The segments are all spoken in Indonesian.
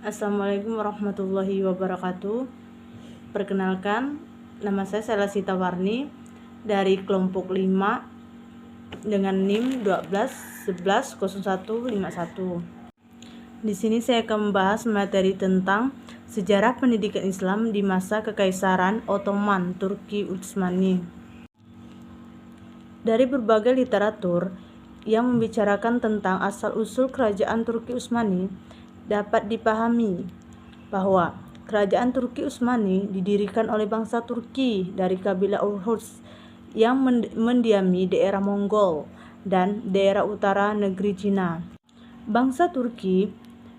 Assalamualaikum warahmatullahi wabarakatuh. Perkenalkan, nama saya Selasita Warni dari kelompok 5 dengan NIM 12110151. Di sini saya akan membahas materi tentang sejarah pendidikan Islam di masa Kekaisaran Ottoman Turki Utsmani. Dari berbagai literatur yang membicarakan tentang asal-usul kerajaan Turki Utsmani, dapat dipahami bahwa kerajaan Turki Utsmani didirikan oleh bangsa Turki dari kabilah Urhus yang mendiami daerah Mongol dan daerah utara negeri Cina. Bangsa Turki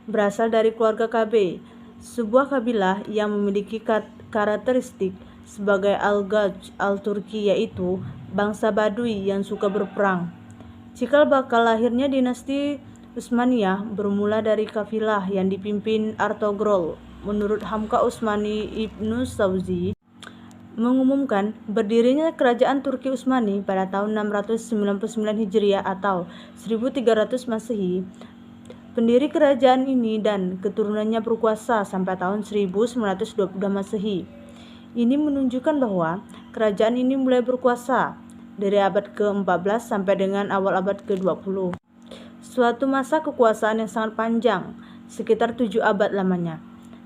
berasal dari keluarga KB, sebuah kabilah yang memiliki karakteristik sebagai Al-Gaj Al-Turki, yaitu bangsa Baduy yang suka berperang. Cikal bakal lahirnya dinasti Utsmaniyah bermula dari kafilah yang dipimpin Artogrol. Menurut Hamka Utsmani Ibnu Sauzi mengumumkan berdirinya kerajaan Turki Utsmani pada tahun 699 Hijriah atau 1300 Masehi. Pendiri kerajaan ini dan keturunannya berkuasa sampai tahun 1922 Masehi. Ini menunjukkan bahwa kerajaan ini mulai berkuasa dari abad ke-14 sampai dengan awal abad ke-20. Suatu masa kekuasaan yang sangat panjang, sekitar 7 abad lamanya,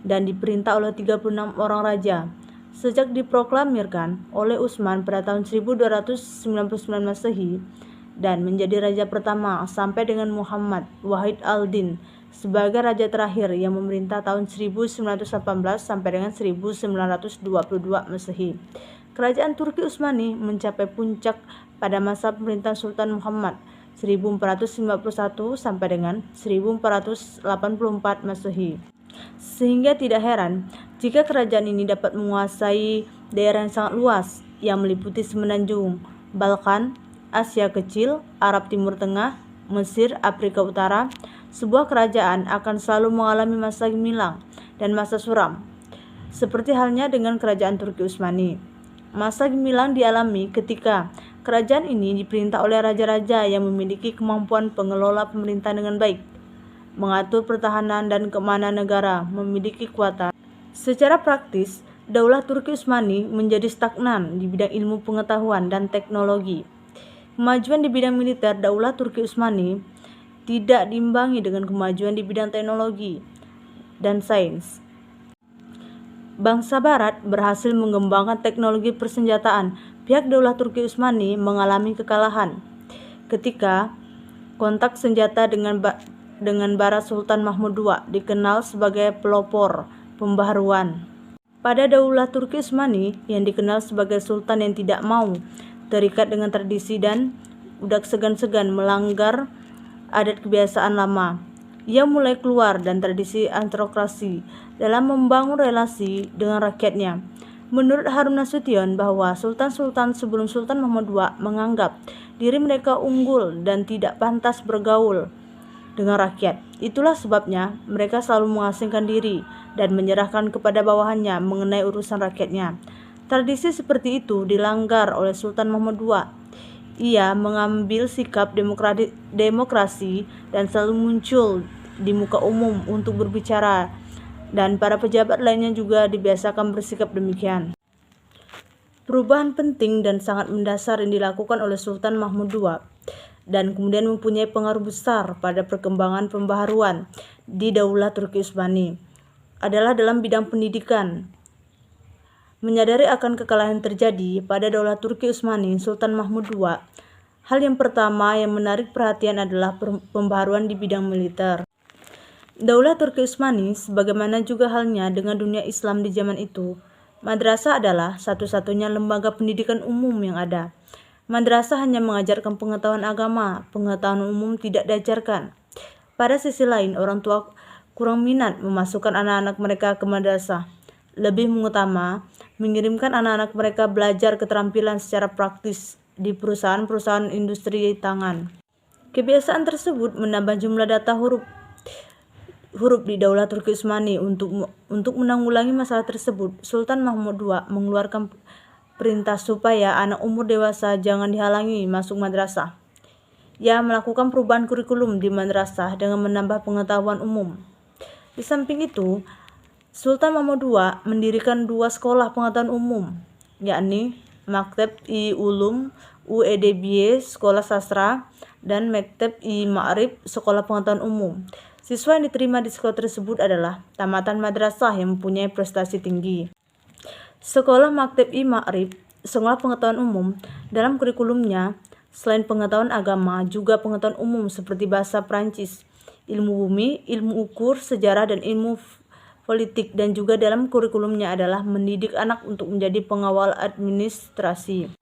dan diperintah oleh 36 orang raja. Sejak diproklamirkan oleh Utsman pada tahun 1299 Masehi dan menjadi raja pertama sampai dengan Muhammad Wahid al-Din sebagai raja terakhir yang memerintah tahun 1918 sampai dengan 1922 Masehi. Kerajaan Turki Utsmani mencapai puncak pada masa pemerintahan Sultan Muhammad 1451 sampai dengan 1484 Masehi. Sehingga tidak heran jika kerajaan ini dapat menguasai daerah yang sangat luas yang meliputi semenanjung Balkan, Asia Kecil, Arab Timur Tengah, Mesir, Afrika Utara. Sebuah kerajaan akan selalu mengalami masa gemilang dan masa suram, seperti halnya dengan kerajaan Turki Utsmani. Masa gemilang dialami ketika kerajaan ini diperintah oleh raja-raja yang memiliki kemampuan pengelola pemerintahan dengan baik, mengatur pertahanan dan keamanan negara, memiliki kekuatan. Secara praktis, Daulah Turki Utsmani menjadi stagnan di bidang ilmu pengetahuan dan teknologi. Kemajuan di bidang militer Daulah Turki Utsmani tidak diimbangi dengan kemajuan di bidang teknologi dan sains. Bangsa Barat berhasil mengembangkan teknologi persenjataan. Pihak Daulah Turki Utsmani mengalami kekalahan ketika kontak senjata dengan Barat Sultan Mahmud II dikenal sebagai pelopor pembaharuan. Pada Daulah Turki Utsmani yang dikenal sebagai sultan yang tidak mau terikat dengan tradisi dan udah segan-segan melanggar adat kebiasaan lama, ia mulai keluar dan tradisi aristokrasi dalam membangun relasi dengan rakyatnya. Menurut Harun Nasution bahwa sultan-sultan sebelum Sultan Mahmud II menganggap diri mereka unggul dan tidak pantas bergaul dengan rakyat. Itulah sebabnya mereka selalu mengasingkan diri dan menyerahkan kepada bawahannya mengenai urusan rakyatnya. Tradisi seperti itu dilanggar oleh Sultan Mahmud II. Ia mengambil sikap demokrasi dan selalu muncul di muka umum untuk berbicara, dan para pejabat lainnya juga dibiasakan bersikap demikian. Perubahan penting dan sangat mendasar yang dilakukan oleh Sultan Mahmud II dan kemudian mempunyai pengaruh besar pada perkembangan pembaharuan di Daulah Turki Utsmani adalah dalam bidang pendidikan. Menyadari akan kekalahan terjadi pada Daulah Turki Utsmani Sultan Mahmud II, hal yang pertama yang menarik perhatian adalah pembaharuan di bidang militer. Daulah Turki Utsmani, sebagaimana juga halnya dengan dunia Islam di zaman itu, madrasah adalah satu-satunya lembaga pendidikan umum yang ada. Madrasah hanya mengajarkan pengetahuan agama, pengetahuan umum tidak diajarkan. Pada sisi lain, orang tua kurang minat memasukkan anak-anak mereka ke madrasah, lebih mengutama mengirimkan anak-anak mereka belajar keterampilan secara praktis di perusahaan-perusahaan industri tangan. Kebiasaan tersebut menambah jumlah data huruf di Daulah Turki Utsmani. Untuk menanggulangi masalah tersebut, Sultan Mahmud II mengeluarkan perintah supaya anak umur dewasa jangan dihalangi masuk madrasah. Ia melakukan perubahan kurikulum di madrasah dengan menambah pengetahuan umum. Di samping itu, Sultan Mahmud II mendirikan 2 sekolah pengetahuan umum, yakni Maktab-i Ulum UEDBY Sekolah Sastra dan Maktab-i Ma'rif Sekolah Pengetahuan Umum. Siswa yang diterima di sekolah tersebut adalah tamatan madrasah yang mempunyai prestasi tinggi. Sekolah Maktab-i Ma'rif Sekolah Pengetahuan Umum dalam kurikulumnya selain pengetahuan agama juga pengetahuan umum seperti bahasa Prancis, ilmu bumi, ilmu ukur, sejarah, dan ilmu politik, dan juga dalam kurikulumnya adalah mendidik anak untuk menjadi pengawal administrasi.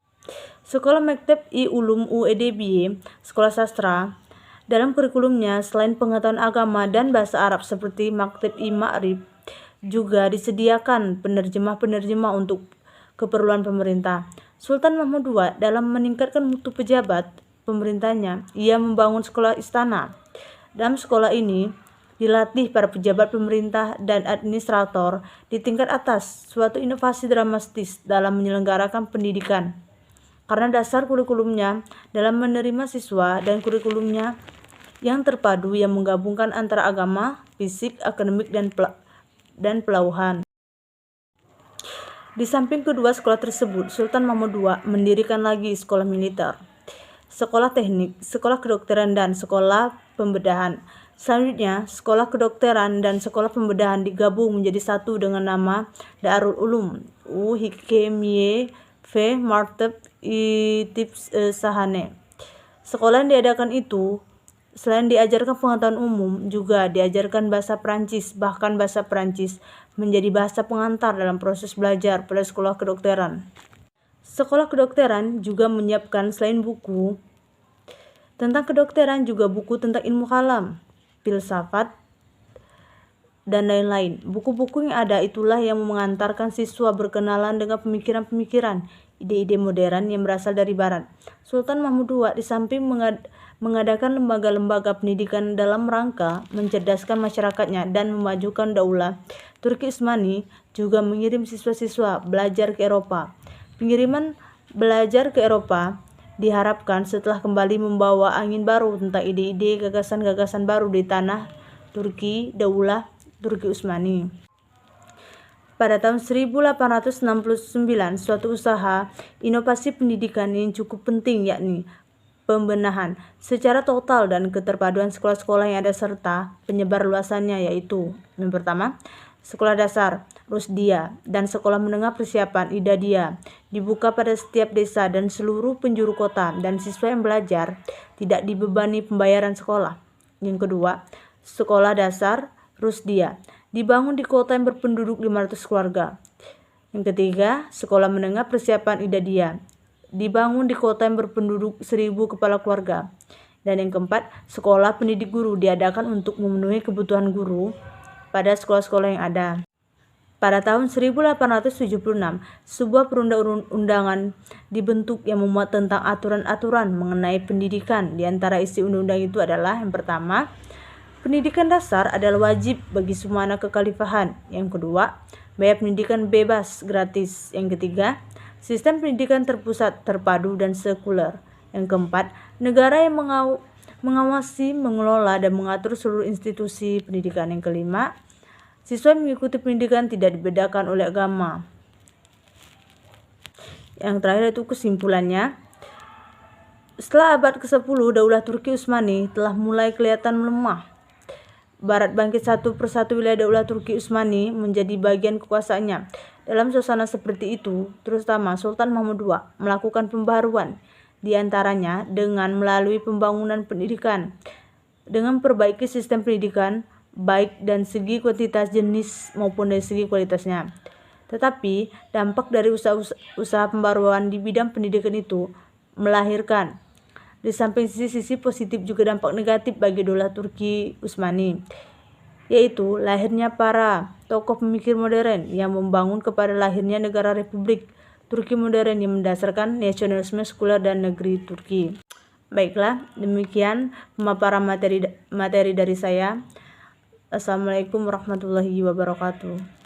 Sekolah Maktab-i Ulum UEDBY Sekolah Sastra dalam kurikulumnya selain pengetahuan agama dan bahasa Arab seperti Maktab-i Ma'rif juga disediakan penerjemah-penerjemah untuk keperluan pemerintah. Sultan Mahmud II dalam meningkatkan mutu pejabat pemerintahnya, ia membangun sekolah istana. Dalam sekolah ini dilatih para pejabat pemerintah dan administrator di tingkat atas, suatu inovasi dramatis dalam menyelenggarakan pendidikan. Karena dasar kurikulumnya dalam menerima siswa dan kurikulumnya yang terpadu yang menggabungkan antara agama, fisik, akademik, dan pelauhan. Di samping kedua sekolah tersebut, Sultan Mahmud II mendirikan lagi sekolah militer, sekolah teknik, sekolah kedokteran, dan sekolah pembedahan. Selanjutnya, sekolah kedokteran dan sekolah pembedahan digabung menjadi satu dengan nama Darul Ulum Hikmiyeh V Martab Tips Sahane. Sekolah yang diadakan itu selain diajarkan pengetahuan umum, juga diajarkan bahasa Prancis, bahkan bahasa Prancis menjadi bahasa pengantar dalam proses belajar pada sekolah kedokteran. Sekolah kedokteran juga menyiapkan selain buku tentang kedokteran juga buku tentang ilmu kalam, filsafat, dan lain-lain. Buku-buku yang ada itulah yang mengantarkan siswa berkenalan dengan pemikiran-pemikiran, ide-ide modern yang berasal dari Barat. Sultan Mahmud II di samping mengadakan lembaga-lembaga pendidikan dalam rangka mencerdaskan masyarakatnya dan memajukan daulah Turki Utsmani, juga mengirim siswa-siswa belajar ke Eropa. Pengiriman belajar ke Eropa diharapkan setelah kembali membawa angin baru tentang ide-ide gagasan-gagasan baru di tanah Turki, daulah Turki Utsmani. Pada tahun 1869, suatu usaha inovasi pendidikan yang cukup penting, yakni pembenahan secara total dan keterpaduan sekolah-sekolah yang ada serta penyebar luasannya, yaitu yang pertama, sekolah dasar Rusdia dan sekolah menengah persiapan Idadia dibuka pada setiap desa dan seluruh penjuru kota, dan siswa yang belajar tidak dibebani pembayaran sekolah. Yang kedua, sekolah dasar Rusdia dibangun di kota yang berpenduduk 500 keluarga. Yang ketiga, sekolah menengah persiapan Idadia dibangun di kota yang berpenduduk 1000 kepala keluarga. Dan yang keempat, sekolah pendidik guru diadakan untuk memenuhi kebutuhan guru pada sekolah-sekolah yang ada. Pada tahun 1876, sebuah perundang-undangan dibentuk yang memuat tentang aturan-aturan mengenai pendidikan. Di antara isi undang-undang itu adalah yang pertama, pendidikan dasar adalah wajib bagi semua anak kekhalifahan. Yang kedua, biaya pendidikan bebas gratis. Yang ketiga, sistem pendidikan terpusat, terpadu, dan sekuler. Yang keempat, negara yang mengawasi, mengelola, dan mengatur seluruh institusi pendidikan. Yang kelima, siswa yang mengikuti pendidikan tidak dibedakan oleh agama. Yang terakhir itu kesimpulannya, setelah abad ke-10, daulah Turki Utsmani telah mulai kelihatan melemah. Barat bangkit satu persatu wilayah daulah Turki Utsmani menjadi bagian kekuasaannya. Dalam suasana seperti itu, terutama Sultan Mahmud II melakukan pembaharuan, di antaranya dengan melalui pembangunan pendidikan, dengan memperbaiki sistem pendidikan, baik dari segi kuantitas jenis maupun dari segi kualitasnya. Tetapi, dampak dari usaha pembaruan di bidang pendidikan itu melahirkan, di samping sisi-sisi positif, juga dampak negatif bagi daulah Turki Utsmani, yaitu lahirnya para tokoh pemikir modern yang membangun kepada lahirnya negara Republik Turki modern yang mendasarkan nasionalisme sekuler dan negeri Turki. Baiklah, demikian pemaparan materi dari saya. Assalamualaikum warahmatullahi wabarakatuh.